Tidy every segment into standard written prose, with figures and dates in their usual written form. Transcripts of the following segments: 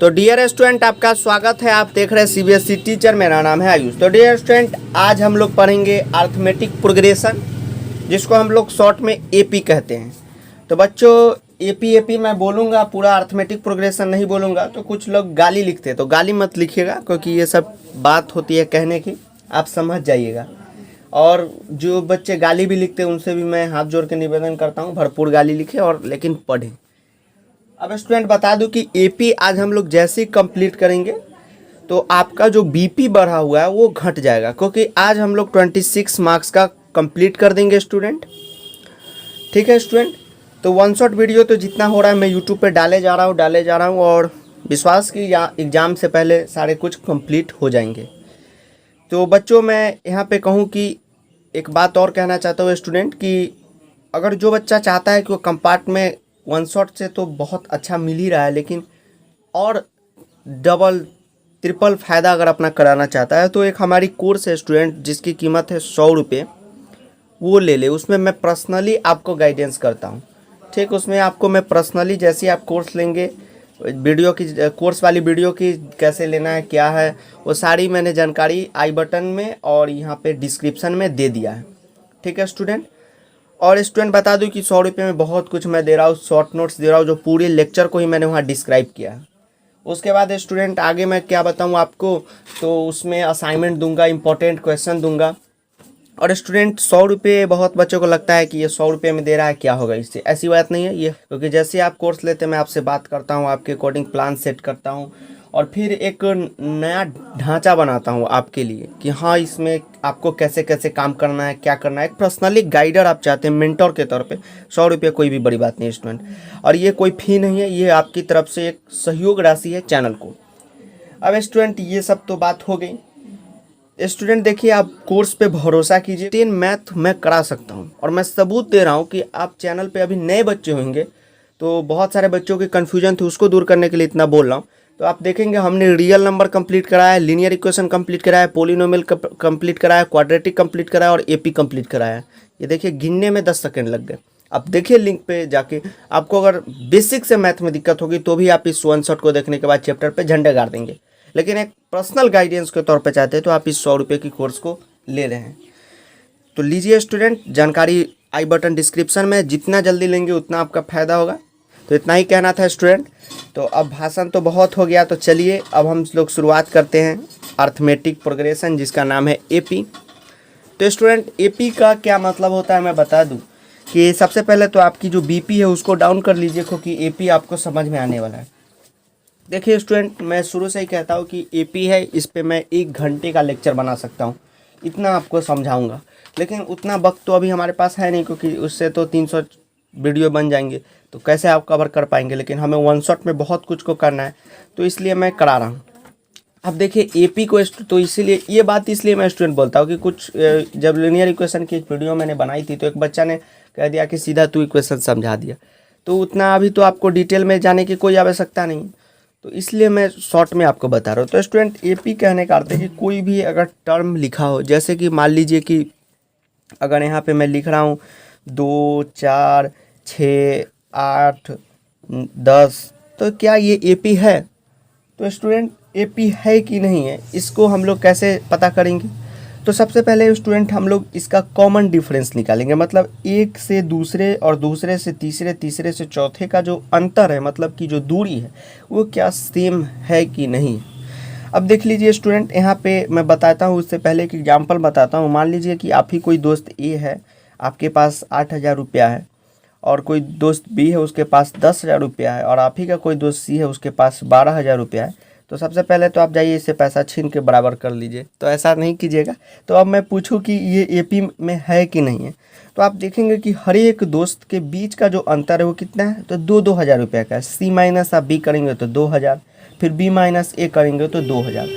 तो dear student, आपका स्वागत है। आप देख रहे हैं सीबीएसई टीचर। मेरा नाम है आयुष। तो डियर स्टूडेंट, आज हम लोग पढ़ेंगे अर्थमेटिक प्रोग्रेशन, जिसको हम लोग शॉर्ट में एपी कहते हैं। तो बच्चों, एपी मैं बोलूँगा, पूरा अर्थमेटिक प्रोग्रेशन नहीं बोलूँगा। तो कुछ लोग गाली लिखते हैं, तो गाली मत लिखिएगा, क्योंकि ये सब बात होती है कहने की, आप समझ जाइएगा। और जो बच्चे गाली भी लिखते हैं उनसे भी मैं हाथ जोड़ के निवेदन करता हूँ, भरपूर गाली लिखें और लेकिन पढ़ें। अब स्टूडेंट बता दूं कि एपी आज हम लोग जैसे ही कंप्लीट करेंगे तो आपका जो बीपी बढ़ा हुआ है वो घट जाएगा, क्योंकि आज हम लोग 26 मार्क्स का कंप्लीट कर देंगे स्टूडेंट। ठीक है स्टूडेंट, तो वन शॉट वीडियो तो जितना हो रहा है मैं यूट्यूब पे डाले जा रहा हूँ और विश्वास की एग्ज़ाम से पहले सारे कुछ कंप्लीट हो जाएंगे। तो बच्चों, मैं यहाँ पे कहूँ कि एक बात और कहना चाहता हूँ स्टूडेंट, कि अगर जो बच्चा चाहता है कि वो कंपार्ट में वन शॉट से तो बहुत अच्छा मिल ही रहा है, लेकिन और डबल ट्रिपल फ़ायदा अगर अपना कराना चाहता है तो एक हमारी कोर्स है स्टूडेंट, जिसकी कीमत है 100 रुपये, वो ले ले। उसमें मैं पर्सनली आपको गाइडेंस करता हूँ। ठीक, उसमें आपको मैं पर्सनली, जैसे आप कोर्स लेंगे, वीडियो की कोर्स वाली वीडियो की कैसे लेना है, क्या है, वो सारी मैंने जानकारी आई बटन में और यहाँ पे डिस्क्रिप्शन में दे दिया है। ठीक है स्टूडेंट। और स्टूडेंट बता दूं कि 100 रुपये में बहुत कुछ मैं दे रहा हूँ, शॉर्ट नोट्स दे रहा हूँ, जो पूरे लेक्चर को ही मैंने वहाँ डिस्क्राइब किया है। उसके बाद स्टूडेंट आगे मैं क्या बताऊँ आपको, तो उसमें असाइनमेंट दूंगा, इंपॉर्टेंट क्वेश्चन दूंगा। और स्टूडेंट 100 रुपये, बहुत बच्चों को लगता है कि ये 100 रुपये में दे रहा है, क्या होगा इससे। ऐसी बात नहीं है ये, क्योंकि जैसे आप कोर्स लेते हैं मैं आपसे बात करता हूँ, आपके अकॉर्डिंग प्लान सेट करता हूँ और फिर एक नया ढांचा बनाता हूँ आपके लिए कि हाँ, इसमें आपको कैसे कैसे काम करना है, क्या करना है। एक पर्सनली गाइडर आप चाहते हैं, मेंटर के तौर पे 100 रुपये कोई भी बड़ी बात नहीं स्टूडेंट। और ये कोई फ़ी नहीं है, ये आपकी तरफ से एक सहयोग राशि है चैनल को। अब स्टूडेंट, ये सब तो बात हो गई। स्टूडेंट देखिए, आप कोर्स पे भरोसा कीजिए, 10 मैथ मैं करा सकता हूँ और मैं सबूत दे रहा हूँ कि आप चैनल पे अभी नए बच्चे होंगे तो बहुत सारे बच्चों की कन्फ्यूजन थी, उसको दूर करने के लिए इतना बोल रहा हूँ। तो आप देखेंगे हमने रियल नंबर कंप्लीट कराया है, लीनियर इक्वेशन कंप्लीट कराया है, पोलिनोमियल कंप्लीट कराया, क्वाड्रेटिक कंप्लीट कराया और एपी कंप्लीट कराया है। ये देखिए, गिनने में 10 सेकेंड लग गए। आप देखिए लिंक पे जाके, आपको अगर बेसिक से मैथ में दिक्कत होगी तो भी आप इस वन शॉट को देखने के बाद चैप्टर पे झंडे गाड़ देंगे। लेकिन एक पर्सनल गाइडेंस के तौर पे चाहते हैं तो आप इस 100 रुपये की कोर्स को ले रहे हैं तो लीजिए स्टूडेंट। जानकारी आई बटन डिस्क्रिप्शन में, जितना जल्दी लेंगे उतना आपका फ़ायदा होगा। तो इतना ही कहना था स्टूडेंट। तो अब भाषण तो बहुत हो गया, तो चलिए अब हम लोग शुरुआत करते हैं अर्थमेटिक प्रोग्रेशन, जिसका नाम है एपी। तो स्टूडेंट, एपी का क्या मतलब होता है मैं बता दूं कि सबसे पहले तो आपकी जो बीपी है उसको डाउन कर लीजिए, क्योंकि एपी आपको समझ में आने वाला है। देखिए स्टूडेंट, मैं शुरू से ही कहता हूँ कि एपी है, इस पे मैं 1 घंटे का लेक्चर बना सकता हूँ, इतना आपको समझाऊंगा। लेकिन उतना वक्त तो अभी हमारे पास है नहीं, क्योंकि उससे तो 300 वीडियो बन जाएंगे, तो कैसे आप कवर कर पाएंगे। लेकिन हमें वन शॉट में बहुत कुछ को करना है, तो इसलिए मैं करा रहा हूँ। अब देखिए एपी को, तो इसीलिए ये बात इसलिए मैं स्टूडेंट बोलता हूँ कि कुछ जब लीनियर इक्वेशन की एक वीडियो मैंने बनाई थी तो एक बच्चा ने कह दिया कि सीधा तू इक्वेशन समझा दिया, तो उतना अभी तो आपको डिटेल में जाने की कोई आवश्यकता नहीं, तो इसलिए मैं शॉर्ट में आपको बता रहा हूँ। तो स्टूडेंट, एपी कहने का अर्थ है कि कोई भी अगर टर्म लिखा हो, जैसे कि मान लीजिए कि अगर यहाँ पे मैं लिख रहा हूँ 2, 4, 6, 8, 10, तो क्या ये एपी है? तो स्टूडेंट, एपी है कि नहीं है, इसको हम लोग कैसे पता करेंगे? तो सबसे पहले स्टूडेंट हम लोग इसका कॉमन डिफरेंस निकालेंगे, मतलब एक से दूसरे और दूसरे से तीसरे, तीसरे से चौथे का जो अंतर है, मतलब कि जो दूरी है वो क्या सेम है कि नहीं। अब देख लीजिए स्टूडेंट, यहाँ पे मैं बताता हूँ, उससे पहले एक एग्जाम्पल बताता हूँ। मान लीजिए कि आप ही कोई दोस्त ए है, आपके पास 8,000 रुपया है, और कोई दोस्त बी है उसके पास 10,000 रुपया है, और आप ही का कोई दोस्त सी है उसके पास 12,000 रुपया है। तो सबसे पहले तो आप जाइए इससे पैसा छीन के बराबर कर लीजिए, तो ऐसा नहीं कीजिएगा। तो अब मैं पूछूं कि ये एपी में है कि नहीं है, तो आप देखेंगे कि हर एक दोस्त के बीच का जो अंतर है वो कितना है, तो 2-2 हज़ार रुपये का है। सी माइनस आप बी करेंगे तो 2,000, फिर बी माइनस ए करेंगे तो 2,000।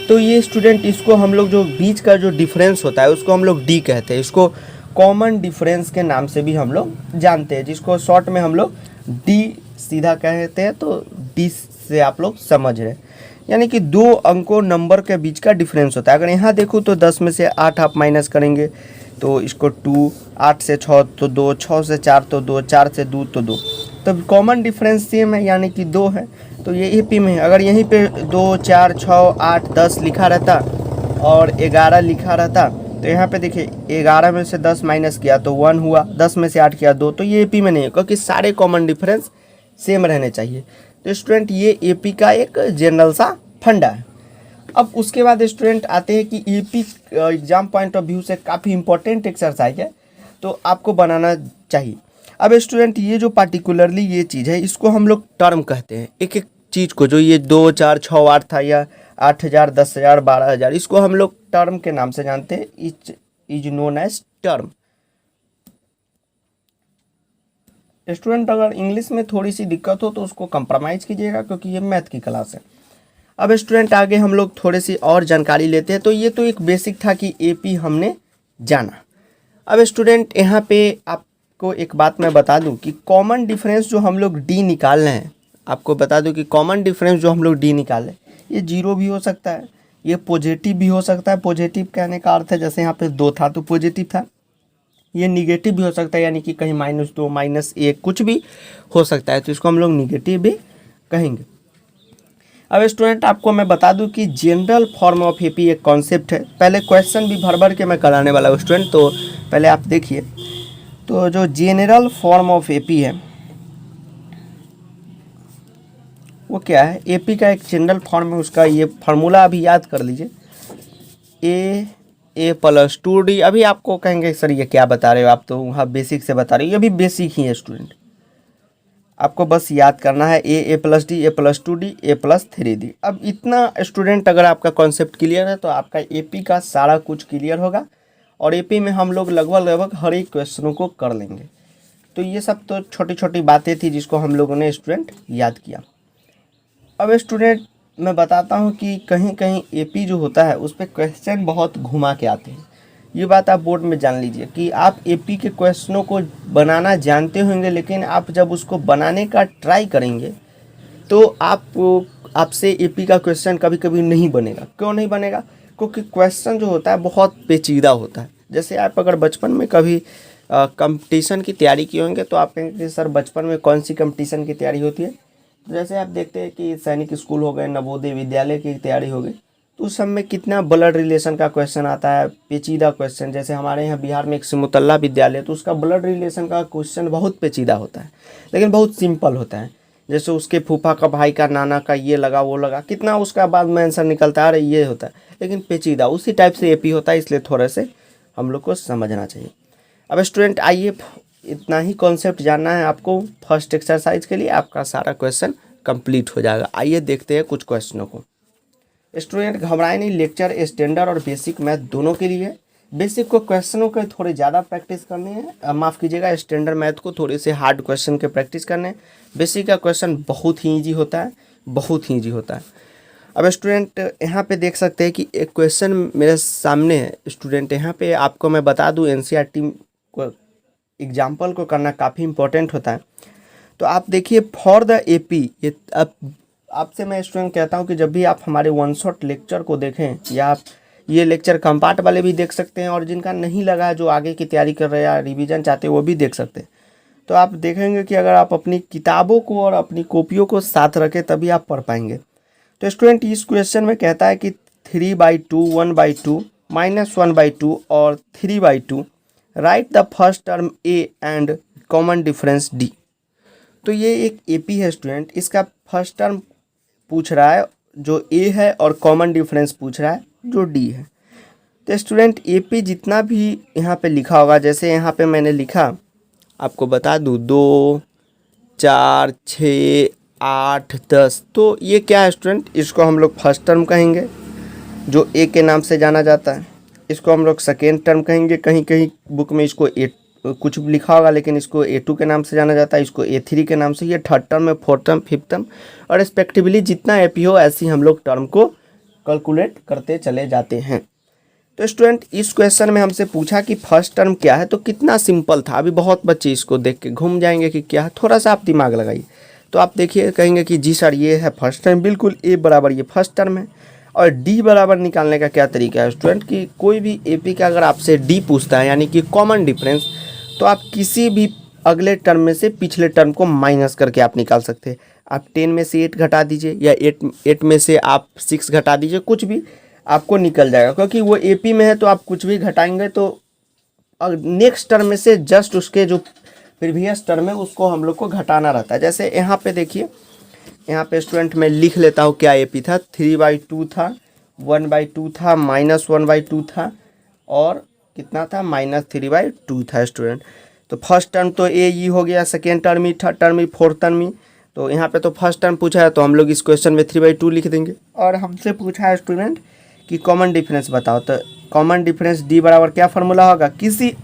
तो ये स्टूडेंट, इसको हम लोग जो बीच का जो डिफरेंस होता है उसको हम लोग डी कहते हैं। इसको कॉमन डिफरेंस के नाम से भी हम लोग जानते हैं, जिसको शॉर्ट में हम लोग डी सीधा कहते हैं। तो डी से आप लोग समझ रहे हैं, यानी कि 2 अंकों नंबर के बीच का डिफरेंस होता है। अगर यहाँ देखो तो 10 में से 8 आप माइनस करेंगे तो इसको 2, 8 से 6 तो 2, 6 से 4 तो 2, 4 से 2 तो 2। तो कॉमन डिफरेंस सेम है, यानी कि 2 है। तो ये एपी में है। अगर यहीं पे 2 4 6 8 10 लिखा रहता और 11 लिखा रहता तो यहाँ पे देखिए 11 में से 10 माइनस किया तो 1 हुआ, 10 में से 8 किया 2, तो ये एपी में नहीं है क्योंकि सारे कॉमन डिफरेंस सेम रहने चाहिए। तो स्टूडेंट ये एपी का एक जनरल सा फंडा है। अब उसके बाद स्टूडेंट आते हैं कि AP exam point of view से काफ़ी इंपॉर्टेंट एक्सरसाइज है, तो आपको बनाना चाहिए। अब स्टूडेंट ये जो पार्टिकुलरली ये चीज़ है इसको हम लोग टर्म कहते हैं। एक एक चीज़ को, जो ये 2 4 6 8 था या 8000 10,000 12,000, इसको हम लोग टर्म के नाम से जानते हैं। Is known as term. Student अगर इंग्लिश में थोड़ी सी दिक्कत हो तो उसको कंप्रोमाइज़ कीजिएगा क्योंकि ये मैथ की क्लास है। अब स्टूडेंट आगे हम लोग थोड़ी सी और जानकारी लेते हैं। तो ये तो एक बेसिक था कि एपी हमने जाना। अब स्टूडेंट यहाँ पे आपको एक बात मैं बता दूं कि कॉमन डिफरेंस जो हम लोग डी निकाल रहे हैं, आपको बता दूं कि कॉमन डिफरेंस जो हम लोग डी निकाल रहे हैं ये 0 भी हो सकता है, ये पॉजिटिव भी हो सकता है। पॉजिटिव कहने का अर्थ है जैसे यहाँ पे 2 था तो पॉजिटिव था। ये निगेटिव भी हो सकता है, यानी कि कहीं -2 -1 कुछ भी हो सकता है, तो इसको हम लोग निगेटिव भी कहेंगे। अब स्टूडेंट आपको मैं बता दूं कि जनरल फॉर्म ऑफ एपी एक कॉन्सेप्ट है। पहले क्वेश्चन भी भर भर के मैं कराने वाला हूँ स्टूडेंट, तो पहले आप देखिए। तो जो जनरल फॉर्म ऑफ एपी है वो क्या है, एपी का एक जनरल फॉर्म है, उसका ये फार्मूला अभी याद कर लीजिए। ए प्लस 2D। अभी आपको कहेंगे सर ये क्या बता रहे हो, आप तो वहाँ बेसिक से बता रहे हो। ये भी बेसिक ही है स्टूडेंट, आपको बस याद करना है ए प्लस डी, ए प्लस 2D, ए प्लस 3D। अब इतना स्टूडेंट अगर आपका कॉन्सेप्ट क्लियर है तो आपका एपी का सारा कुछ क्लियर होगा, और एपी में हम लोग लगभग हर एक क्वेश्चनों को कर लेंगे। तो ये सब तो छोटी छोटी बातें थी जिसको हम लोगों ने स्टूडेंट याद किया। अब स्टूडेंट मैं बताता हूँ कि कहीं कहीं एपी जो होता है उस पर क्वेश्चन बहुत घुमा के आते हैं। ये बात आप बोर्ड में जान लीजिए कि आप एपी के क्वेश्चनों को बनाना जानते होंगे, लेकिन आप जब उसको बनाने का ट्राई करेंगे तो आपसे एपी का क्वेश्चन कभी कभी नहीं बनेगा। क्यों नहीं बनेगा? क्योंकि क्वेश्चन जो होता है बहुत पेचीदा होता है। जैसे आप अगर बचपन में कभी कंपटीशन की तैयारी किए होंगे तो आप कहेंगे कि सर बचपन में कौन सी कंपटीशन की तैयारी होती है। तो जैसे आप देखते हैं कि सैनिक स्कूल हो गए, नवोदय विद्यालय की तैयारी हो गई, तो उस समय कितना ब्लड रिलेशन का क्वेश्चन आता है, पेचीदा क्वेश्चन। जैसे हमारे यहाँ बिहार में एक सिमुतल्ला विद्यालय, तो उसका ब्लड रिलेशन का क्वेश्चन बहुत पेचीदा होता है, लेकिन बहुत सिंपल होता है। जैसे उसके फूफा का भाई का नाना का ये लगा वो लगा, कितना उसका बाद में आंसर निकलता है, ये होता है, लेकिन पेचीदा। उसी टाइप से एपी होता है, इसलिए थोड़े से हम लोग को समझना चाहिए। अब स्टूडेंट आइए, इतना ही कॉन्सेप्ट जानना है आपको। फर्स्ट एक्सरसाइज के लिए आपका सारा क्वेश्चन कंप्लीट हो जाएगा। आइए देखते हैं कुछ क्वेश्चनों को। स्टूडेंट घबराए नहीं, लेक्चर स्टैंडर्ड और बेसिक मैथ दोनों के लिए। बेसिक को क्वेश्चनों के थोड़े ज़्यादा प्रैक्टिस करनी है, माफ़ कीजिएगा, स्टैंडर्ड मैथ को थोड़े से हार्ड क्वेश्चन के प्रैक्टिस करने हैं। बेसिक का क्वेश्चन बहुत ही ईजी होता है, बहुत ही ईजी होता है। अब स्टूडेंट यहाँ पे देख सकते हैं कि एक क्वेश्चन मेरे सामने है। स्टूडेंट यहाँ पे आपको मैं बता दूँ एनसीईआरटी को एग्जाम्पल को करना काफ़ी इंपॉर्टेंट होता है। तो आप देखिए फॉर द एपी, ये अब आपसे मैं स्टूडेंट कहता हूँ कि जब भी आप हमारे वन शॉट लेक्चर को देखें, या आप ये लेक्चर कंपार्ट वाले भी देख सकते हैं, और जिनका नहीं लगा है, जो आगे की तैयारी कर रहे हैं या रिवीजन चाहते हैं, वो भी देख सकते हैं। तो आप देखेंगे कि अगर आप अपनी किताबों को और अपनी कॉपियों को साथ रखें तभी आप पढ़ पाएंगे। तो स्टूडेंट इस क्वेश्चन में कहता है कि 3/2, 1/2, -1/2 और 3/2, right the first term A and common difference D. तो ये एक एपी है स्टूडेंट, इसका फर्स्ट टर्म पूछ रहा है जो ए है, और कॉमन डिफरेंस पूछ रहा है जो डी है। तो स्टूडेंट एपी जितना भी यहाँ पे लिखा होगा, जैसे यहाँ पे मैंने लिखा, आपको बता दूँ 2 4 6 8 10, तो ये क्या है स्टूडेंट, इसको हम लोग फर्स्ट टर्म कहेंगे जो ए के नाम से जाना जाता है। इसको हम लोग सेकेंड टर्म कहेंगे, कहीं कहीं बुक में इसको ए कुछ लिखा होगा, लेकिन इसको A2 के नाम से जाना जाता है, इसको A3 के नाम से। ये थर्ड टर्म है, फोर्थ टर्म, फिफ्थ टर्म, और रिस्पेक्टिवली जितना एपी हो ऐसे हम लोग टर्म को कैलकुलेट करते चले जाते हैं। तो स्टूडेंट इस क्वेश्चन में हमसे पूछा कि फर्स्ट टर्म क्या है, तो कितना सिंपल था। अभी बहुत बच्चे इसको देख के घूम जाएंगे कि क्या है, थोड़ा सा आप दिमाग लगाइए। तो आप देखिए, कहेंगे कि जी सर ये है फर्स्ट टर्म, बिल्कुल ए बराबर ये फर्स्ट टर्म है। और डी बराबर निकालने का क्या तरीका है स्टूडेंट, कि कोई भी एपी का अगर आपसे डी पूछता है, यानी कि कॉमन डिफरेंस, तो आप किसी भी अगले टर्म में से पिछले टर्म को माइनस करके आप निकाल सकते हैं। आप 10 में से 8 घटा दीजिए या 8 में से आप 6 घटा दीजिए, कुछ भी आपको निकल जाएगा, क्योंकि वो एपी में है तो आप कुछ भी घटाएंगे तो नेक्स्ट टर्म में से जस्ट उसके जो प्रीवियस टर्म है उसको हम लोग को घटाना रहता है। जैसे यहाँ पे देखिए, यहाँ पे स्टूडेंट मैं लिख लेता हूँ क्या एपी था। 3/2 था, 1/2 था, -1/2 था और कितना था, -3/2 था स्टूडेंट। तो फर्स्ट टर्म तो ए ई हो गया, सेकेंड टर्म ई, थर्ड टर्म ई, फोर्थ टर्म ई। तो यहाँ पे तो फर्स्ट टर्म पूछा है तो हम लोग इस क्वेश्चन में 3/2 लिख देंगे। और हमसे पूछा है स्टूडेंट कि कॉमन डिफरेंस बताओ, तो कॉमन डिफरेंस डी बराबर क्या फार्मूला होगा, किसी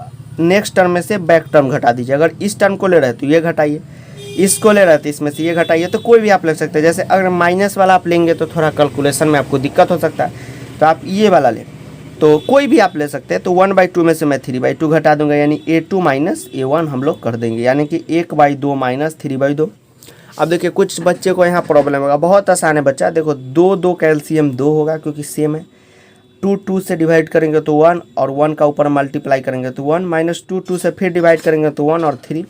नेक्स्ट टर्म में से बैक टर्म घटा दीजिए। अगर इस टर्म को ले रहे हैं तो ये घटाइए, इसको ले रहे हैं तो इसमें से ये घटाइए, तो कोई भी आप ले सकते हैं। जैसे अगर माइनस वाला आप लेंगे तो थोड़ा कैलकुलेशन में आपको दिक्कत हो सकता है, तो आप ये वाला लें, तो कोई भी आप ले सकते हैं। तो 1/2 में से मैं 3/2 घटा दूंगा, यानी A2 - A1 हम लोग कर देंगे, यानी कि 1/2 - 3/2। अब देखिए कुछ बच्चे को यहाँ प्रॉब्लम होगा, बहुत आसान है बच्चा, देखो 2 कैल्शियम 2 होगा क्योंकि सेम है। 2 से डिवाइड करेंगे तो 1 और 1 का ऊपर मल्टीप्लाई करेंगे तो 1, -2 से फिर डिवाइड करेंगे तो 1 और 3,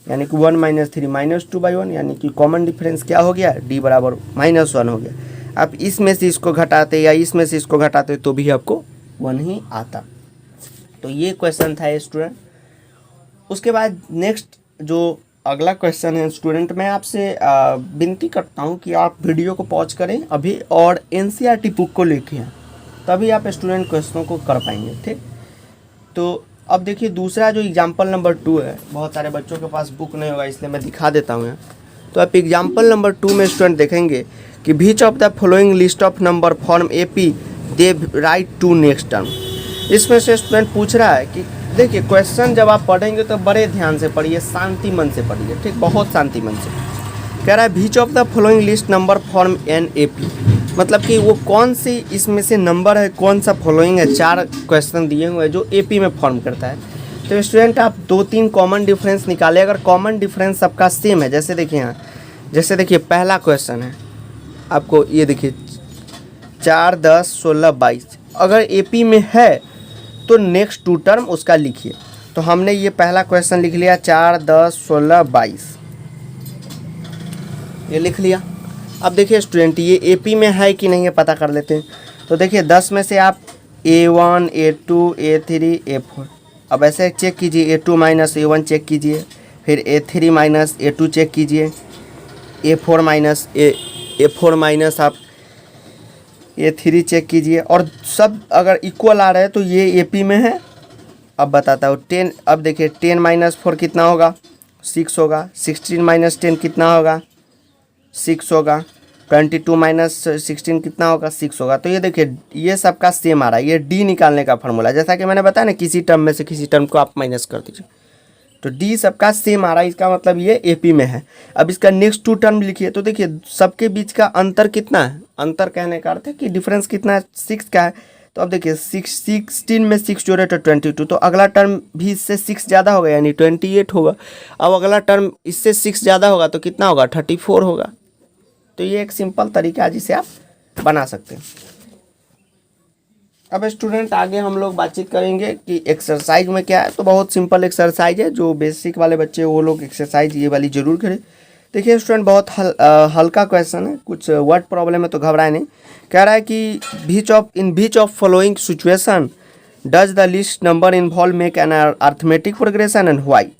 यानी कि 1 - 3 -2/1, यानी कि कॉमन डिफरेंस क्या हो गया, D बराबर -1 हो गया। आप इसमें से इसको घटाते या इसमें से इसको घटाते तो भी आपको 1 ही आता। तो ये क्वेश्चन था स्टूडेंट। उसके बाद नेक्स्ट जो अगला क्वेश्चन है स्टूडेंट, मैं आपसे विनती करता हूँ कि आप वीडियो को पॉज करें अभी और NCERT बुक को लेके आएं, तभी आप स्टूडेंट क्वेश्चनों को कर पाएंगे, ठीक। तो अब देखिए दूसरा जो एग्जाम्पल नंबर 2 है, बहुत सारे बच्चों के पास बुक नहीं होगा इसलिए मैं दिखा देता हूँ यहाँ। तो आप एग्जाम्पल नंबर 2 में स्टूडेंट देखेंगे कि which of the following list of number form AP they write to next term. इसमें से स्टूडेंट पूछ रहा है कि देखिए क्वेश्चन जब आप पढ़ेंगे तो बड़े ध्यान से पढ़िए, शांति मन से पढ़िए, ठीक, बहुत शांति मन से। कह रहा है which of the following list number form an AP, मतलब कि वो कौन सी इसमें से नंबर है, कौन सा फॉलोइंग है, 4 क्वेश्चन दिए हुए हैं जो AP में फॉर्म करता है। तो स्टूडेंट आप 2-3 कॉमन डिफरेंस निकालें। अगर कॉमन डिफरेंस सबका सेम है, जैसे देखिए यहाँ, जैसे देखिए पहला क्वेश्चन है आपको, ये देखिए 4, 10, 16, 22, अगर AP में है तो नेक्स्ट 2 टर्म उसका लिखिए। तो हमने ये पहला क्वेश्चन लिख लिया 4, 10, 16, 22, ये लिख लिया। अब देखिए स्टूडेंट ये AP में है कि नहीं है पता कर लेते हैं। तो देखिए 10 में से आप A1, A2, A3, A4, अब ऐसे चेक कीजिए, A2 - A1 चेक कीजिए, फिर A3 - A2 चेक कीजिए, A4 - आप A3 चेक कीजिए, और सब अगर इक्वल आ रहे हैं तो ये AP में है। अब बताता हूँ 10, अब देखिए 10 - 4 कितना होगा, 6 होगा। 16 - 10 कितना होगा, 6 होगा। 22 - 16 कितना होगा, 6 होगा। तो ये देखिए ये सबका सेम आ रहा है, ये D निकालने का फॉर्मूला, जैसा कि मैंने बताया ना, किसी टर्म में से किसी टर्म को आप माइनस कर दीजिए, तो D सबका सेम आ रहा है, इसका मतलब ये AP में है। अब इसका नेक्स्ट 2 टर्म लिखिए, तो देखिए सबके बीच का अंतर कितना है, अंतर कहने का अर्थ है कि डिफरेंस कितना है, 6 का है। तो अब देखिए 16 में 6 जोड़े तो 22, तो अगला टर्म भी इससे 6 ज़्यादा होगा यानी 28 होगा। अब अगला टर्म इससे 6 ज़्यादा होगा तो कितना होगा, 34 होगा। तो ये एक सिंपल तरीका है जिसे आप बना सकते हैं। अब स्टूडेंट आगे हम लोग बातचीत करेंगे कि एक्सरसाइज में क्या है। तो बहुत सिंपल एक्सरसाइज है, जो बेसिक वाले बच्चे वो लोग एक्सरसाइज ये वाली जरूर करें। देखिए स्टूडेंट बहुत हल्का क्वेश्चन है, कुछ वर्ड प्रॉब्लम है तो घबराए नहीं। कह रहा है कि which of following situation does the list number involve make an arithmetic progression and why.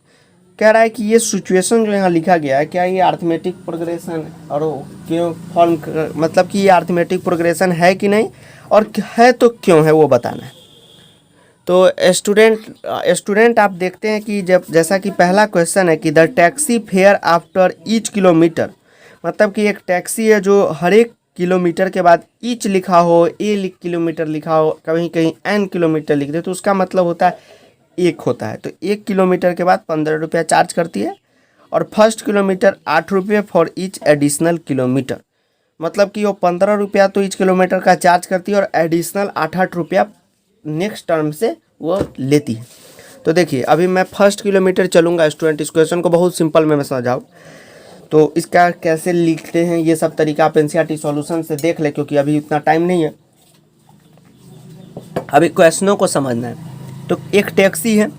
कह रहा है कि ये सिचुएशन जो यहाँ लिखा गया है, क्या ये अर्थमेटिक प्रोग्रेशन और क्यों फॉर्म, मतलब कि ये अर्थमेटिक प्रोग्रेशन है कि नहीं, और है तो क्यों है वो बताना है। तो स्टूडेंट आप देखते हैं कि जब जैसा कि पहला क्वेश्चन है कि the taxi fare after each kilometre, मतलब कि एक टैक्सी है जो हर एक किलोमीटर के बाद ईच लिखा हो, किलोमीटर लिखा हो, कहीं कहीं n किलोमीटर लिख दे तो उसका मतलब होता है 1 होता है। तो 1 किलोमीटर के बाद 15 रुपया चार्ज करती है, और फर्स्ट किलोमीटर 8 रुपये फॉर ईच एडिशनल किलोमीटर, मतलब कि वो 15 रुपया तो ईच किलोमीटर का चार्ज करती है और एडिशनल 8 रुपया नेक्स्ट टर्म से वो लेती है। तो देखिए अभी मैं फर्स्ट किलोमीटर चलूँगा स्टूडेंट, इस क्वेश्चन को बहुत सिंपल में मैं समझाऊँ तो इसका कैसे लिखते हैं ये सब तरीका आप NCERT सॉल्यूशन से देख ले, क्योंकि अभी इतना टाइम नहीं है, अभी क्वेश्चनों को समझना है। तो एक टैक्सी है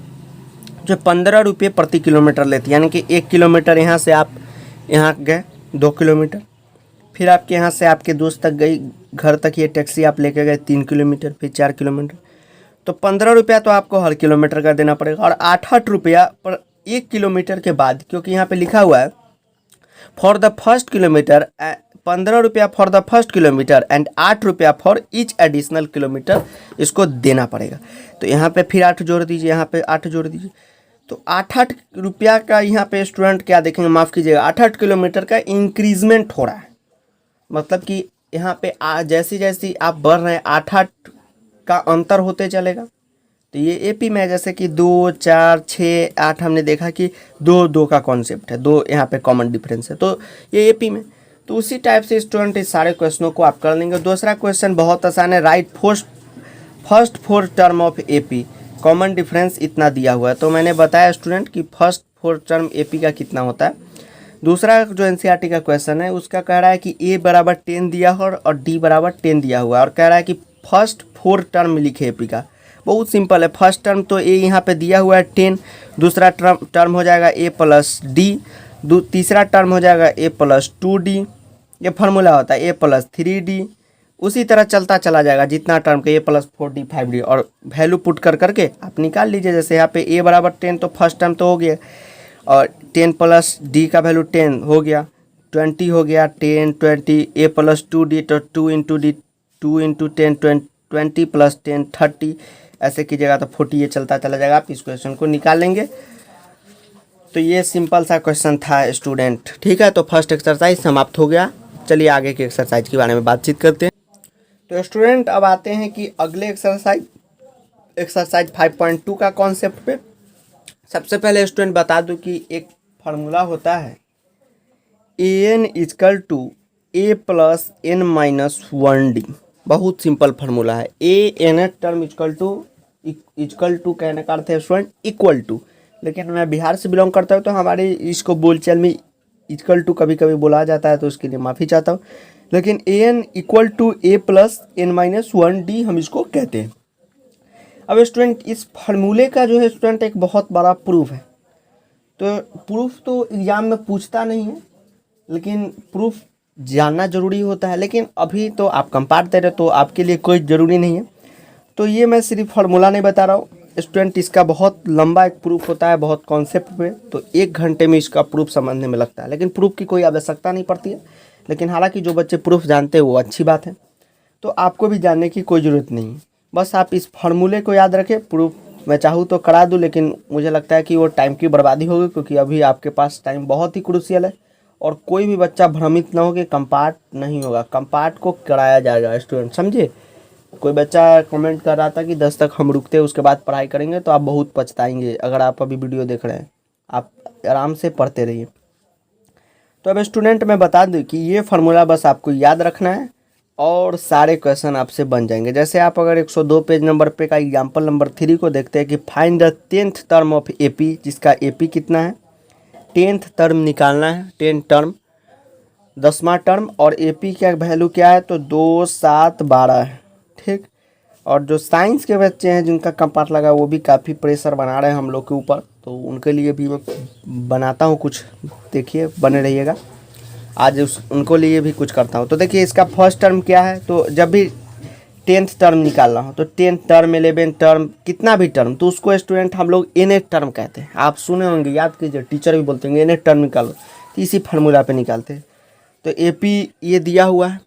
जो 15 रुपये प्रति किलोमीटर लेती है, यानी कि 1 किलोमीटर यहाँ से आप यहाँ गए, 2 किलोमीटर। फिर आपके यहाँ से आपके दोस्त तक गई, घर तक ये टैक्सी आप लेके गए 3 किलोमीटर, फिर 4 किलोमीटर, तो 15 रुपया तो आपको हर किलोमीटर का देना पड़ेगा। और 8 रुपया पर 1 किलोमीटर के बाद, क्योंकि यहाँ पे लिखा हुआ है फॉर द फर्स्ट किलोमीटर, 15 रुपया for the first kilometre and 8 रुपया फॉर ईच एडिशनल किलोमीटर इसको देना पड़ेगा। तो यहाँ पे फिर 8 जोड़ दीजिए, यहाँ पे 8 जोड़ दीजिए, तो 8 रुपया का यहाँ पे स्टूडेंट क्या देखेंगे, माफ़ कीजिएगा, 8 किलोमीटर का इंक्रीजमेंट हो रहा है। मतलब कि यहाँ पे जैसी जैसी आप बढ़ रहे हैं 8 का अंतर होते चलेगा। तो ये एपी में जैसे कि 2, 4, 6, 8 हमने देखा कि 2, 2 का कॉन्सेप्ट है, 2 यहाँ पे कॉमन डिफरेंस है, तो ये एपी में। तो उसी टाइप से स्टूडेंट इस सारे क्वेश्चनों को आप कर लेंगे। दूसरा क्वेश्चन बहुत आसान है, right first 4 term of AP, common difference इतना दिया हुआ है। तो मैंने बताया स्टूडेंट कि फर्स्ट 4 टर्म एपी का कितना होता है। दूसरा जो एनसीईआरटी का क्वेश्चन है उसका कह रहा है कि ए बराबर 10 दिया हुआ और डी बराबर 10 दिया हुआ है, और कह रहा है कि फर्स्ट 4 टर्म लिखे एपी का। बहुत सिंपल है, फर्स्ट टर्म तो ए यहाँ पे दिया हुआ है 10, दूसरा टर्म हो जाएगा ए प्लस डी, तीसरा टर्म हो जाएगा ए प्लस 2d, ये फार्मूला होता है ए प्लस 3d। उसी तरह चलता चला जाएगा जितना टर्म के ए प्लस 4d 5d, और वैल्यू पुट कर आप निकाल लीजिए। जैसे यहाँ पे ए बराबर 10 तो फर्स्ट टर्म तो हो गया, और 10 प्लस डी का वैल्यू 10 हो गया, 20 हो गया, 10 20, ए प्लस 2d तो 2 इंटू डी, 2 इंटू 10 20 प्लस 10 30, ऐसे कीजिएगा तो 40 ये चलता चला जाएगा। आप इस क्वेश्चन को निकाल लेंगे। तो ये सिंपल सा क्वेश्चन था स्टूडेंट, ठीक है। तो फर्स्ट एक्सरसाइज समाप्त हो गया। चलिए आगे के एक्सरसाइज के बारे में बातचीत करते हैं। तो स्टूडेंट अब आते हैं कि अगले एक्सरसाइज 5.2 का कॉन्सेप्ट पे। सबसे पहले स्टूडेंट बता दूं कि एक फार्मूला होता है an equal to a plus n minus 1d। बहुत सिंपल फार्मूला है। an टर्म इजकल टू कहने का अर्थ है स्टूडेंट इक्वल टू, लेकिन मैं बिहार से बिलोंग करता हूँ तो हमारे इसको बोलचाल में इजकल टू कभी कभी बोला जाता है, तो उसके लिए माफ़ी चाहता हूँ। लेकिन an equal to a plus n minus 1d हम इसको कहते हैं। अब स्टूडेंट इस फार्मूले का जो है स्टूडेंट एक बहुत बड़ा प्रूफ है। तो प्रूफ तो एग्जाम में पूछता नहीं है, लेकिन प्रूफ जानना ज़रूरी होता है। लेकिन अभी तो आप कंपार्ट दे रहे तो आपके लिए कोई ज़रूरी नहीं है। तो ये मैं सिर्फ फार्मूला नहीं बता रहा हूँ स्टूडेंट, इसका बहुत लंबा एक प्रूफ होता है, बहुत कॉन्सेप्ट पे। तो 1 घंटे में इसका प्रूफ समझने में लगता है, लेकिन प्रूफ की कोई आवश्यकता नहीं पड़ती है। लेकिन हालांकि जो बच्चे प्रूफ जानते हैं वो अच्छी बात है, तो आपको भी जानने की कोई ज़रूरत नहीं है। बस आप इस फार्मूले को याद रखें। प्रूफ मैं चाहूँ तो करा दूँ, लेकिन मुझे लगता है कि वो टाइम की बर्बादी होगी, क्योंकि अभी आपके पास टाइम बहुत ही क्रूशियल है। और कोई भी बच्चा भ्रमित ना हो कि कंपार्ट नहीं होगा, कंपार्ट को कराया जाएगा स्टूडेंट, समझे। कोई बच्चा कमेंट कर रहा था कि 10 तक हम रुकते उसके बाद पढ़ाई करेंगे, तो आप बहुत पछताएंगे। अगर आप अभी वीडियो देख रहे हैं, आप आराम से पढ़ते रहिए। तो अब स्टूडेंट मैं बता दूं कि ये फार्मूला बस आपको याद रखना है और सारे क्वेश्चन आपसे बन जाएंगे। जैसे आप अगर 102 पेज नंबर पे का एग्जाम्पल नंबर 3 को देखते हैं कि find the 10th term of AP, जिसका एपी कितना है, 10th टर्म निकालना है, 10 टर्म 10वां टर्म, और एपी का वैल्यू क्या है तो 2 7 12 है, ठीक। और जो साइंस के बच्चे हैं जिनका कंपार्ट लगा, वो भी काफ़ी प्रेशर बना रहे हैं हम लोग के ऊपर, तो उनके लिए भी मैं बनाता हूँ कुछ, देखिए बने रहिएगा। आज उनको लिए भी कुछ करता हूँ। तो देखिए इसका फर्स्ट टर्म क्या है, तो जब भी 10th टर्म निकालना हो तो 10th टर्म 11th टर्म कितना भी टर्म, तो उसको स्टूडेंट हम लोग nth टर्म कहते हैं। आप सुने होंगे, याद कीजिए, टीचर भी बोलते हैं nth टर्म निकालो, तो इसी फार्मूला पे निकालते हैं। तो एपी ये दिया हुआ है,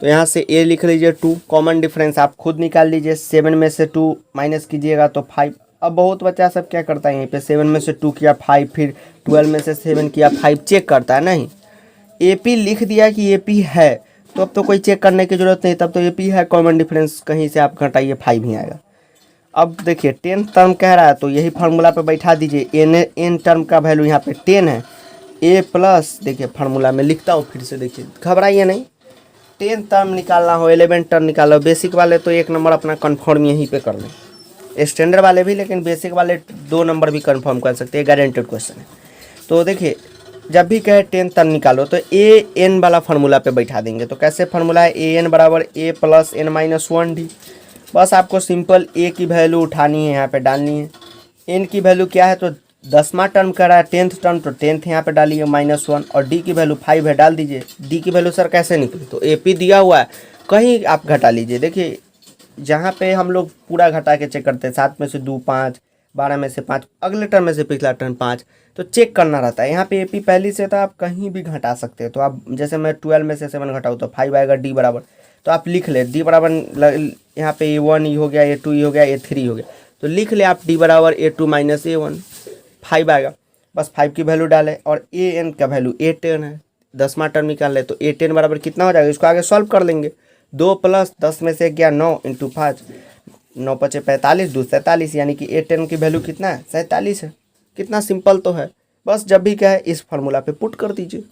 तो यहाँ से ए लिख लीजिए 2, कॉमन डिफरेंस आप खुद निकाल लीजिए। 7 में से 2 माइनस कीजिएगा तो 5। अब बहुत बच्चा सब क्या करता है, यहीं पे 7 में से 2 किया 5, फिर 12 में से 7 किया 5, चेक करता है। नहीं, एपी लिख दिया कि एपी है, तो अब तो कोई चेक करने की ज़रूरत नहीं, तब तो एपी है, कॉमन डिफरेंस कहीं से आप घटाइए 5 ही आएगा। अब देखिए 10th टर्म कह रहा है, तो यही फार्मूला पे बैठा दीजिए। एन टर्म का वैल्यू यहाँ पे 10 है, ए प्लस, देखिए फार्मूला में लिखता हूँ फिर से, देखिए घबराइए नहीं। 10th टर्म निकालना हो, 11th टर्म निकालो, बेसिक वाले तो 1 नंबर अपना कन्फर्म यहीं पे कर लें, स्टैंडर्ड वाले भी, लेकिन बेसिक वाले 2 नंबर भी कन्फर्म कर सकते हैं, गारंटेड क्वेश्चन है। तो देखिए जब भी कहे 10th टर्म निकालो तो ए एन वाला फार्मूला पे बैठा देंगे। तो कैसे फार्मूला है, ए एन बराबर ए प्लस एन माइनस 1d। बस आपको सिंपल ए की वैल्यू उठानी है, यहाँ पे डालनी है। एन की वैल्यू क्या है तो 10वां टर्म कर रहा है 10th टर्म, तो 10th यहाँ पे डालिए -1, और डी की वैल्यू 5 है, डाल दीजिए। डी की वैल्यू सर कैसे निकली, तो AP दिया हुआ है, कहीं आप घटा लीजिए। देखिए जहाँ पे हम लोग पूरा घटा के चेक करते हैं, 7 में से 2 5, 12 में से 5, अगले टर्म में से पिछला टर्म 5, तो चेक करना रहता है। यहाँ पे AP पहली से था, आप कहीं भी घटा सकते हैं। तो आप जैसे मैं 12 में से 7 घटाऊँ तो 5 आएगा, डी बराबर, तो आप लिख ले डी बराबर, यहाँ पे A1 ये हो गया, A2 ये हो गया, A3 हो गया, तो लिख ले आप डी बराबर A2 - A1, 5 आएगा। बस 5 की वैल्यू डालें, और AN का वैल्यू A10 है, 10वां टर्म निकाल ले, तो A10 बराबर कितना हो जाएगा, इसको आगे सॉल्व कर लेंगे। 2 + 10 में से गया 9 × 5, 9 × 5 = 45, 2 47, यानी कि A10 की वैल्यू कितना है, 47 है। कितना सिंपल तो है। बस जब भी कहे इस फार्मूला पे पुट कर दीजिए,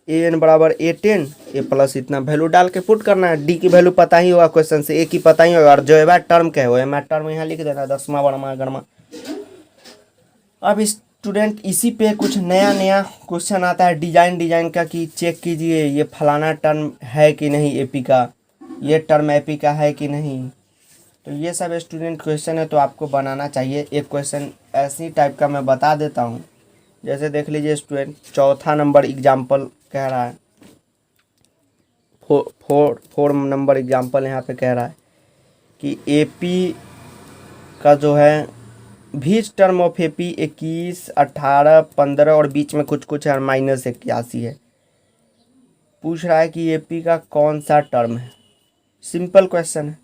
AN बराबर A10, A प्लस इतना वैल्यू डाल के पुट करना है। डी की वैल्यू पता ही होगा, क्वेश्चन से A की पता ही होगा, और जो है टर्म क्या है मैं टर्म यहाँ लिख देना, 10वां बड़मा गणमा। अब स्टूडेंट इसी पे कुछ नया क्वेश्चन आता है डिजाइन का, कि चेक कीजिए ये फलाना टर्म है कि नहीं AP का, ये टर्म AP का है कि नहीं। तो ये सब स्टूडेंट क्वेश्चन है, तो आपको बनाना चाहिए। एक क्वेश्चन ऐसी टाइप का मैं बता देता हूँ, जैसे देख लीजिए स्टूडेंट, 4था नंबर एग्जाम्पल कह रहा है, 4 नंबर एग्जाम्पल यहाँ पे कह रहा है कि AP का जो है बीच टर्म ऑफ AP 21, 18, 15 और बीच में कुछ है, -81 है। पूछ रहा है कि AP का कौन सा टर्म है। सिंपल क्वेश्चन है।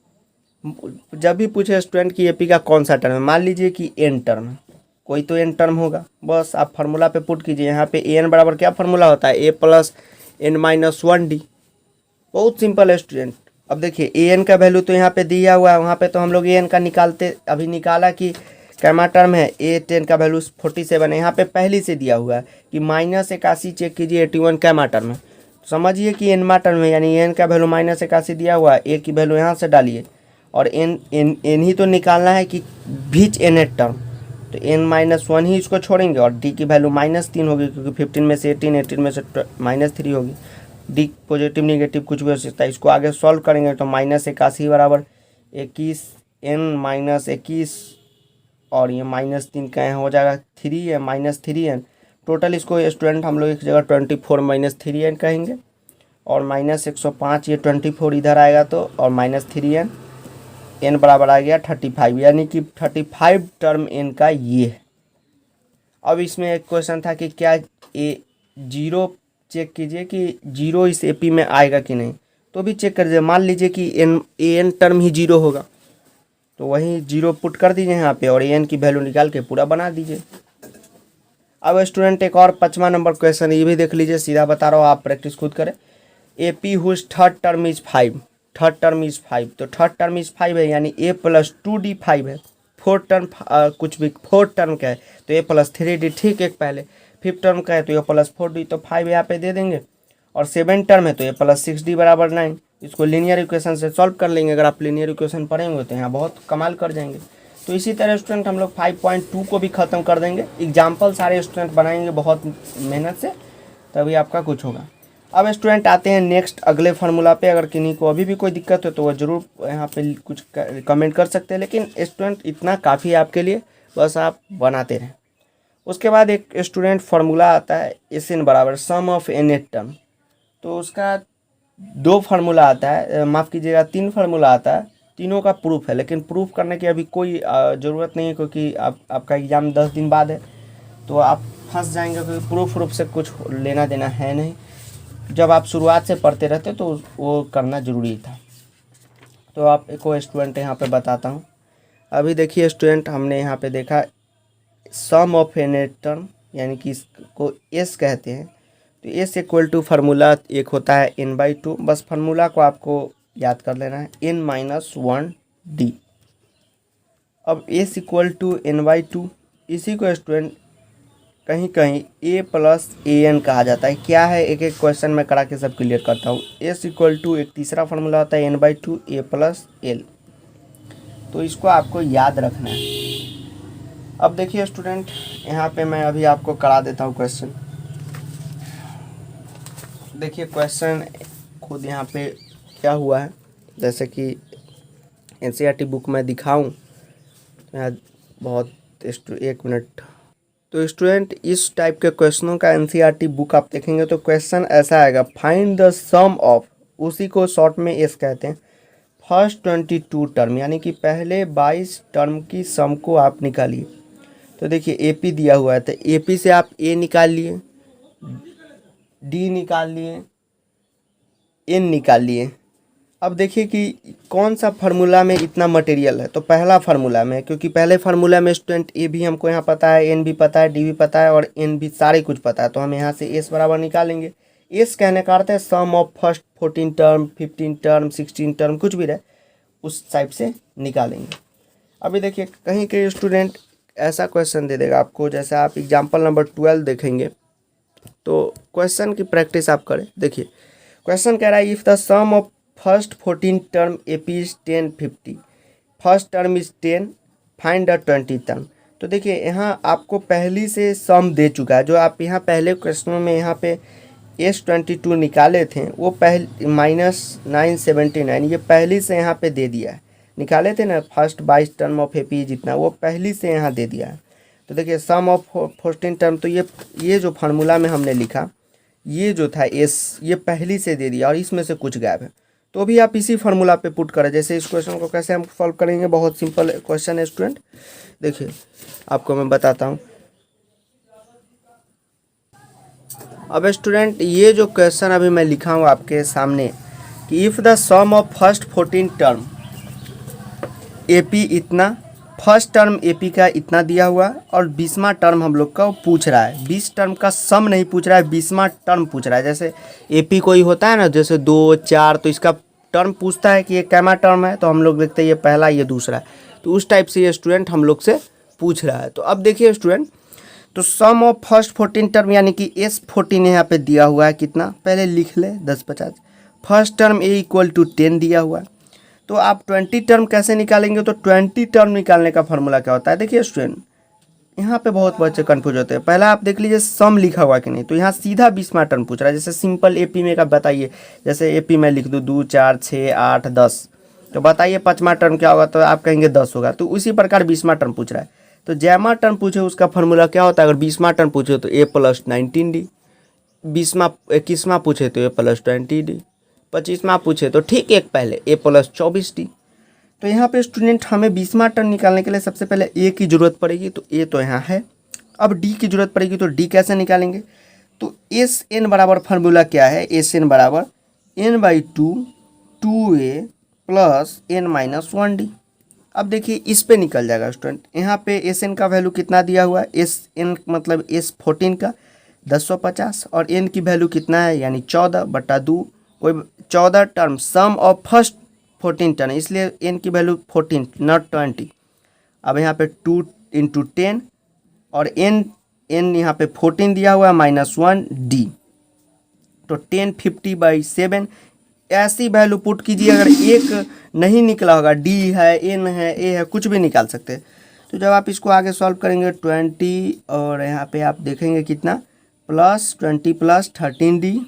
जब भी पूछे स्टूडेंट कि AP का कौन सा टर्म है, मान लीजिए कि N टर्म है, कोई तो N टर्म होगा, बस आप फार्मूला पे पुट कीजिए। यहाँ पे AN बराबर क्या फार्मूला होता है, A + N - 1D। बहुत सिंपल है स्टूडेंट। अब देखिए AN का वैल्यू तो यहाँ पे दिया हुआ है, वहाँ पे तो हम लोग AN का निकालते, अभी निकाला कि कैमा टर्म है, A10 का वैल्यू 47 है। यहाँ पे पहले से दिया हुआ है कि -81 चेक कीजिए, 81 कैमा टर्म है, समझिए कि एनमा टर्म है, यानी N का वैल्यू -81 दिया हुआ है, A की वैल्यू यहाँ से डालिए, और N ही तो निकालना है कि बीच N टर्म, तो N - 1 ही इसको छोड़ेंगे, और D की वैल्यू -3 होगी, क्योंकि 15 में से 18, 18 में से -3 होगी। D पॉजिटिव निगेटिव कुछ भी हो सकता है। इसको आगे सॉल्व करेंगे तो -81 बराबर 21, N - 21, और ये -3 का यहाँ हो जाएगा 3 है, -3N। टोटल इसको स्टूडेंट हम लोग एक जगह 24 - 3N कहेंगे, और -105, ये 24 इधर आएगा तो, और -3N, N बराबर आ गया 35, यानी कि 35 टर्म N का ये है। अब इसमें एक क्वेश्चन था कि क्या A0 चेक कीजिए कि 0 इस AP में आएगा कि नहीं, तो भी चेक कर दीजिए। मान लीजिए कि AN टर्म ही 0 होगा, तो वही 0 पुट कर दीजिए यहाँ पे, और AN की वैल्यू निकाल के पूरा बना दीजिए। अब स्टूडेंट एक और 5वां नंबर क्वेश्चन, ये भी देख लीजिए, सीधा बता रहा हूँ, आप प्रैक्टिस खुद करें। AP whose third term is 5, third term is 5, तो थर्ड टर्म इज 5 है, यानी A + 2D 5 है। फोर्थ टर्म कुछ भी फोर्थ टर्म का है तो A + 3D, ठीक है। पहले फिफ्थ टर्म का है तो A + 4D, तो 5 यहाँ पे दे देंगे, और 7 टर्म है तो A + 6D बराबर 9। इसको लीनियर इक्वेशन से सॉल्व कर लेंगे। अगर आप लीनियर इक्वेशन पढ़ेंगे तो यहाँ बहुत कमाल कर जाएंगे। तो इसी तरह स्टूडेंट हम लोग 5.2 को भी ख़त्म कर देंगे। एग्जाम्पल सारे स्टूडेंट बनाएंगे बहुत मेहनत से, तभी आपका कुछ होगा। अब स्टूडेंट आते हैं नेक्स्ट अगले फार्मूला पे। अगर किन्हीं को अभी भी कोई दिक्कत हो तो वह ज़रूर यहाँ पे कुछ कमेंट कर सकते हैं, लेकिन स्टूडेंट इतना काफ़ी है आपके लिए, बस आप बनाते रहें। उसके बाद एक स्टूडेंट फार्मूला आता है SN बराबर सम ऑफ nth टर्म, तो उसका 2 फार्मूला आता है, माफ़ कीजिएगा 3 फार्मूला आता है। तीनों का प्रूफ है, लेकिन प्रूफ करने की अभी कोई ज़रूरत नहीं है, क्योंकि आपका एग्ज़ाम 10 दिन बाद है, तो आप फंस जाएंगे, क्योंकि प्रूफ से कुछ लेना देना है नहीं। जब आप शुरुआत से पढ़ते रहते तो वो करना ज़रूरी था। तो आप को स्टूडेंट यहाँ पे बताता हूँ। अभी देखिए स्टूडेंट, हमने यहाँ पे देखा सम ऑफ nth टर्म, यानी कि इसको S कहते हैं। तो S = फार्मूला एक होता है N/2, बस फार्मूला को आपको याद कर लेना है, N - 1D। अब S = N/2, इसी को स्टूडेंट कहीं कहीं A + AN कहा जाता है। क्या है, एक एक क्वेश्चन में करा के सब क्लियर करता हूँ। S = एक तीसरा फार्मूला होता है N/2 A + L, तो इसको आपको याद रखना है। अब देखिए स्टूडेंट, यहाँ पे मैं अभी आपको करा देता हूँ क्वेश्चन। देखिए क्वेश्चन खुद यहाँ पे क्या हुआ है, जैसे कि NCERT बुक में दिखाऊँ, यहाँ बहुत 1 मिनट तो स्टूडेंट इस टाइप के क्वेश्चनों का एनसीईआरटी बुक आप देखेंगे तो क्वेश्चन ऐसा आएगा, फाइंड द सम ऑफ, उसी को शॉर्ट में एस कहते हैं, फर्स्ट 22 टर्म, यानी कि पहले 22 टर्म की सम को आप निकालिए। तो देखिए एपी दिया हुआ है, तो एपी से आप ए निकाल लिए, डी निकाल लिए, एन निकाल लिए। अब देखिए कि कौन सा फार्मूला में इतना मटेरियल है, तो पहला फार्मूला में, क्योंकि पहले फार्मूला में स्टूडेंट ए भी हमको यहाँ पता है, एन भी पता है, डी भी पता है और एन भी, सारे कुछ पता है, तो हम यहाँ से एस बराबर निकालेंगे। एस कहने का अर्थ है sum of first 14 term, 15 term, 16 term, कुछ भी रहे उस टाइप से निकालेंगे। अभी देखिए कहीं कहीं स्टूडेंट ऐसा क्वेश्चन दे देगा आपको, जैसे आप एग्जाम्पल नंबर 12 देखेंगे तो क्वेश्चन की प्रैक्टिस आप करें। देखिए क्वेश्चन कह रहा है, if the sum of first 14 term AP is 10 50, first term is 10, find the 20 term. तो देखिए यहाँ आपको पहली से सम दे चुका है, जो आप यहाँ पहले क्वेश्चनों में यहाँ पे S22 निकाले थे वो पहले -979, ये पहली से यहाँ पे दे दिया है, निकाले थे ना फर्स्ट 22 टर्म ऑफ एपी जितना, वो पहली से यहाँ दे दिया है। तो देखिए सम ऑफ 14 टर्म, तो ये जो फार्मूला में हमने लिखा, ये जो था एस, ये पहली से दे दिया और इसमें से कुछ गायब है, तो भी आप इसी फार्मूला पे पुट करें। जैसे इस क्वेश्चन को कैसे हम सॉल्व करेंगे, बहुत सिंपल क्वेश्चन है स्टूडेंट, देखिए आपको मैं बताता हूँ। अब स्टूडेंट ये जो क्वेश्चन अभी मैं लिखा हूँ आपके सामने कि if the sum of first 14 term AP इतना, फर्स्ट टर्म एपी का इतना दिया हुआ और 20वां टर्म हम लोग का पूछ रहा है, 20 टर्म का सम नहीं पूछ रहा है, 20वां टर्म पूछ रहा है। जैसे एपी कोई होता है ना, जैसे 2 4, तो इसका टर्म पूछता है कि ये कैमा टर्म है, तो हम लोग देखते हैं ये पहला, ये दूसरा है, तो उस टाइप से ये स्टूडेंट हम लोग से पूछ रहा है। तो अब देखिए स्टूडेंट, तो सम ऑफ फर्स्ट 14 टर्म यानी कि S14 यहाँ पे दिया हुआ है कितना, पहले लिख ले 10 50, first term a equal to 10 दिया हुआ है। तो आप 20 टर्म कैसे निकालेंगे, तो 20 टर्म निकालने का फॉर्मूला क्या होता है। देखिए स्टूडेंट यहाँ पे बहुत बच्चे कंफ्यूज होते हैं, पहला आप देख लीजिए सम लिखा हुआ कि नहीं, तो यहाँ सीधा 20वां टर्म पूछ रहा है। जैसे सिंपल एपी में का बताइए, जैसे एपी में लिख दूँ 2 4 6 8 10, तो बताइए 5वां टर्म क्या होगा, तो आप कहेंगे 10 होगा। तो उसी प्रकार 20वां टर्म पूछ रहा है, तो जैमा टर्म पूछे उसका फार्मूला क्या होता है। अगर 20वां टर्म पूछे तो A + 19D, 21वां पूछे तो A + 20D, 25वां पूछे तो ठीक एक पहले A + 24D। तो यहाँ पे स्टूडेंट हमें 20वां टर्म निकालने के लिए सबसे पहले A की ज़रूरत पड़ेगी, तो A तो यहाँ है। अब D की ज़रूरत पड़ेगी, तो D कैसे निकालेंगे, तो SN बराबर फार्मूला क्या है, SN बराबर n/2 2A + n-1D। अब देखिए इस पे निकल जाएगा स्टूडेंट, यहाँ पे SN का वैल्यू कितना दिया हुआ है, SN मतलब S14 का 1050, और N की वैल्यू कितना है, यानी 14/2, कोई 14 term sum of first 14 term, इसलिए N की वैल्यू 14 नॉट 20। अब यहाँ पे 2 × 10 और N यहाँ पे 14 दिया हुआ है -1D, तो 1050/7 ऐसी वैल्यू पुट कीजिए। अगर एक नहीं निकला होगा, D है, N है, A है, कुछ भी निकाल सकते हैं। तो जब आप इसको आगे सॉल्व करेंगे 20 और यहाँ पे आप देखेंगे कितना +20 + 13D,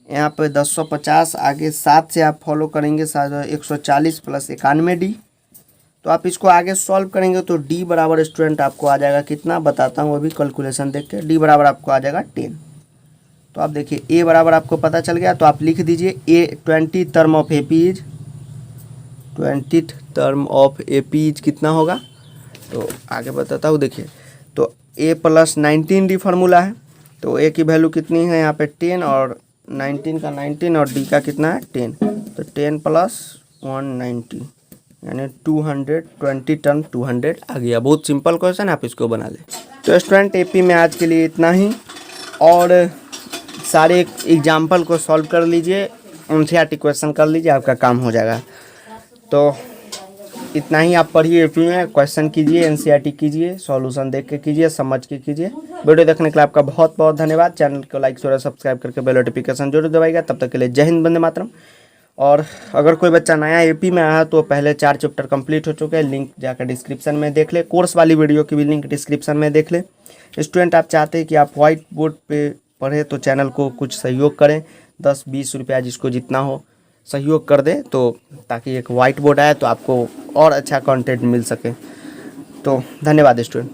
यहाँ पे 1050, आगे 7 से आप फॉलो करेंगे 140 + 91D। तो आप इसको आगे सॉल्व करेंगे तो D बराबर स्टूडेंट आपको आ जाएगा कितना, बताता हूँ अभी कैलकुलेशन देख के, D बराबर आपको आ जाएगा 10। तो आप देखिए A बराबर आपको पता चल गया, तो आप लिख दीजिए A 20 term of AP is, 20 term of AP is कितना होगा, तो आगे बताता हूँ। देखिए तो A + 19D फार्मूला है, तो A की वैल्यू कितनी है यहाँ पे 10 और 19 का 19 और D का कितना है 10, तो 10 + 190 यानी 220 टर्म 200 आ गया। बहुत सिंपल क्वेश्चन, आप इसको बना लें। तो स्टूडेंट एपी में आज के लिए इतना ही, और सारे एग्जाम्पल को सॉल्व कर लीजिए, एनसीईआरटी क्वेश्चन कर लीजिए, आपका काम हो जाएगा। तो इतना ही आप पढ़िए, एपी में क्वेश्चन कीजिए, एनसीईआरटी कीजिए, सॉल्यूशन देख के कीजिए, समझ के कीजिए। वीडियो देखने के लिए आपका बहुत बहुत धन्यवाद। चैनल को लाइक शेयर सब्सक्राइब करके बेल नोटिफिकेशन जरूर दबाइएगा। तब तक के लिए जय हिंद, वंदे मातरम। और अगर कोई बच्चा नया एपी में आया तो पहले 4 चैप्टर कंप्लीट हो चुके हैं, लिंक जाकर डिस्क्रिप्शन में देख ले, कोर्स वाली वीडियो की भी लिंक डिस्क्रिप्शन में देख ले। स्टूडेंट आप चाहते हैं कि आप व्हाइट बोर्ड पे पढ़े तो चैनल को कुछ सहयोग करें, 10-20 रुपया जिसको जितना हो सहयोग कर दे, तो ताकि एक वाइट बोर्ड आए तो आपको और अच्छा कंटेंट मिल सके। तो धन्यवाद स्टूडेंट।